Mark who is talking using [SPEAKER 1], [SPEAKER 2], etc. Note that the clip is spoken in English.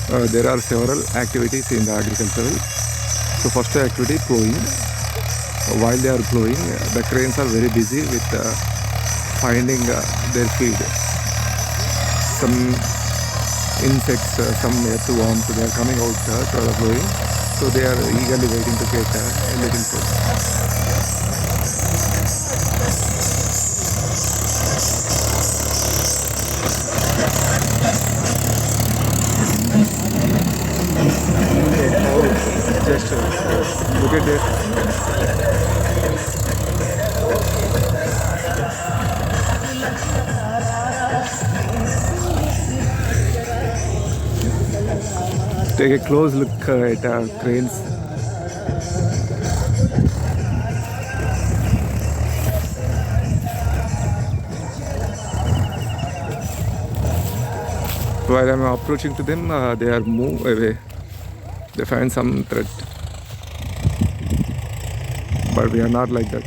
[SPEAKER 1] There are several activities in the agricultural. So first activity, ploughing. While they are ploughing, the cranes are very busy with finding their feed. Some insects, some earthworms, they are coming out to the ploughing. So they are eagerly waiting to get a little food. Just look at this. Take a close look at cranes. While I'm approaching to them, they are move away. They find some threat, but we are not like that.